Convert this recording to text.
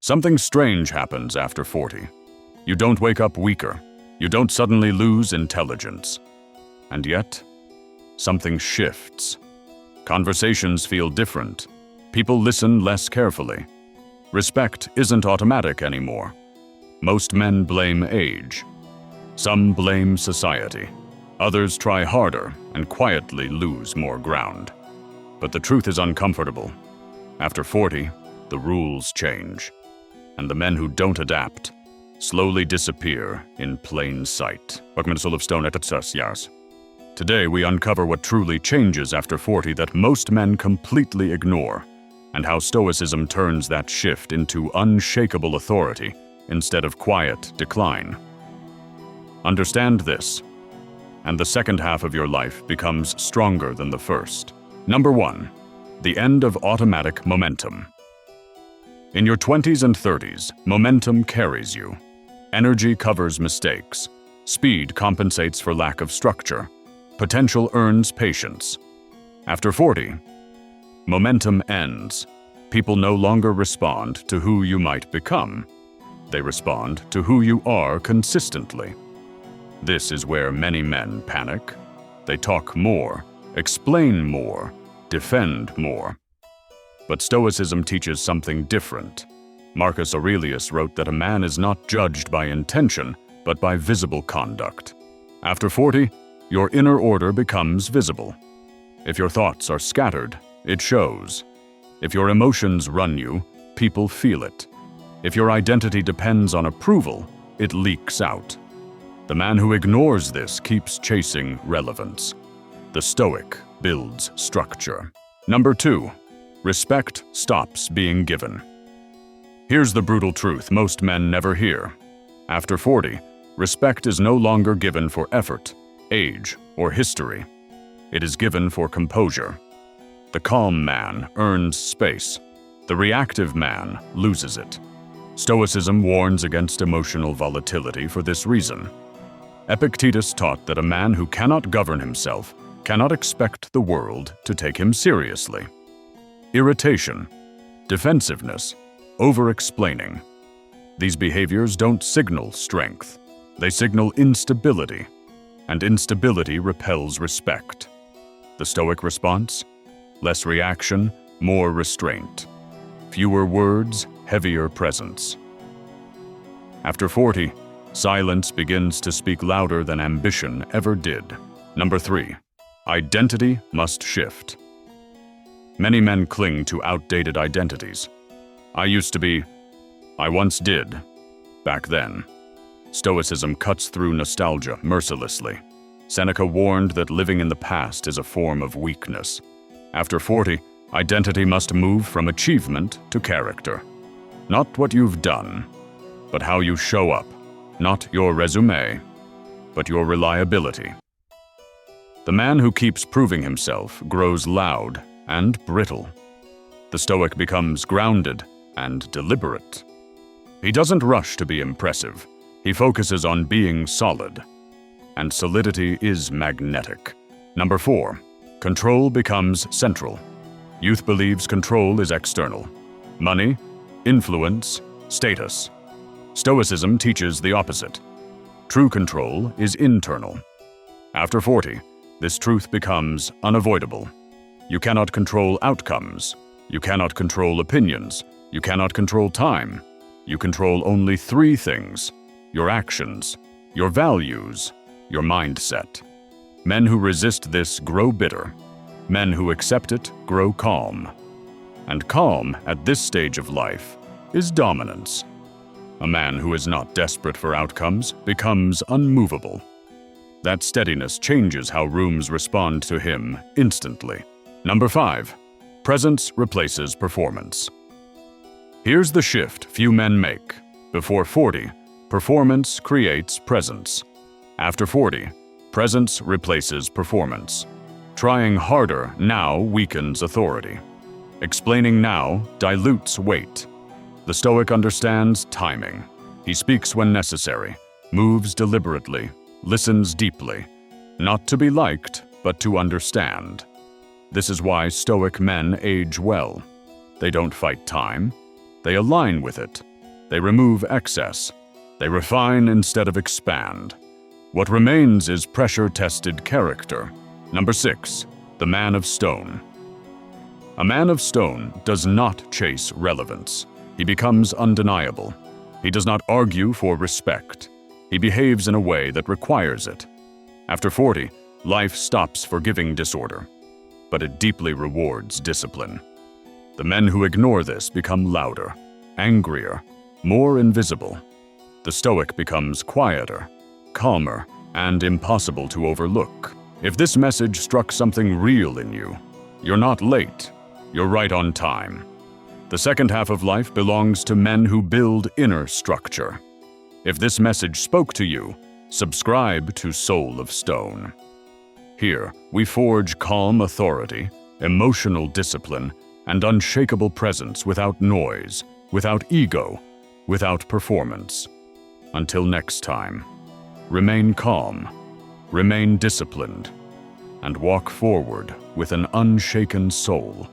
Something strange happens after 40. You don't wake up weaker. You don't suddenly lose intelligence. And yet, something shifts. Conversations feel different. People listen less carefully. Respect isn't automatic anymore. Most men blame age. Some blame society. Others try harder and quietly lose more ground. But the truth is uncomfortable. After 40, the rules change. And the men who don't adapt slowly disappear in plain sight. Welcome to Soul of Stone Epictetus. Today we uncover what truly changes after 40 that most men completely ignore, and how Stoicism turns that shift into unshakable authority instead of quiet decline. Understand this, and the second half of your life becomes stronger than the first. Number 1. The end of automatic momentum. In your 20s and 30s, momentum carries you. Energy covers mistakes. Speed compensates for lack of structure. Potential earns patience. After 40, momentum ends. People no longer respond to who you might become. They respond to who you are consistently. This is where many men panic. They talk more, explain more, defend more. But Stoicism teaches something different. Marcus Aurelius wrote that a man is not judged by intention, but by visible conduct. After 40, your inner order becomes visible. If your thoughts are scattered, it shows. If your emotions run you, people feel it. If your identity depends on approval, it leaks out. The man who ignores this keeps chasing relevance. The Stoic builds structure. Number 2. Respect stops being given. Here's the brutal truth most men never hear. After 40, respect is no longer given for effort, age, or history. It is given for composure. The calm man earns space. The reactive man loses it. Stoicism warns against emotional volatility for this reason. Epictetus taught that a man who cannot govern himself cannot expect the world to take him seriously. Irritation, defensiveness, over-explaining. These behaviors don't signal strength. They signal instability, and instability repels respect. The Stoic response? Less reaction, more restraint. Fewer words, heavier presence. After 40, silence begins to speak louder than ambition ever did. Number 3. Identity must shift. Many men cling to outdated identities. I used to be, I once did, back then. Stoicism cuts through nostalgia mercilessly. Seneca warned that living in the past is a form of weakness. After 40, identity must move from achievement to character. Not what you've done, but how you show up. Not your resume, but your reliability. The man who keeps proving himself grows loud and brittle. The Stoic becomes grounded and deliberate. He doesn't rush to be impressive. He focuses on being solid. And solidity is magnetic. Number 4. Control becomes central. Youth believes control is external. Money, influence, status. Stoicism teaches the opposite. True control is internal. After 40, this truth becomes unavoidable. You cannot control outcomes. You cannot control opinions. You cannot control time. You control only 3 things: your actions, your values, your mindset. Men who resist this grow bitter. Men who accept it grow calm. And calm at this stage of life is dominance. A man who is not desperate for outcomes becomes unmovable. That steadiness changes how rooms respond to him instantly. Number 5. Presence replaces performance. Here's the shift few men make. Before 40, performance creates presence. After 40, presence replaces performance. Trying harder now weakens authority. Explaining now dilutes weight. The Stoic understands timing. He speaks when necessary, moves deliberately, listens deeply, not to be liked, but to understand. This is why Stoic men age well. They don't fight time. They align with it. They remove excess. They refine instead of expand. What remains is pressure-tested character. Number 6, the man of stone. A man of stone does not chase relevance. He becomes undeniable. He does not argue for respect. He behaves in a way that requires it. After 40, life stops forgiving disorder, but it deeply rewards discipline. The men who ignore this become louder, angrier, more invisible. The Stoic becomes quieter, calmer, and impossible to overlook. If this message struck something real in you, you're not late, you're right on time. The second half of life belongs to men who build inner structure. If this message spoke to you, subscribe to Soul of Stone. Here, we forge calm authority, emotional discipline, and unshakable presence without noise, without ego, without performance. Until next time, remain calm, remain disciplined, and walk forward with an unshaken soul.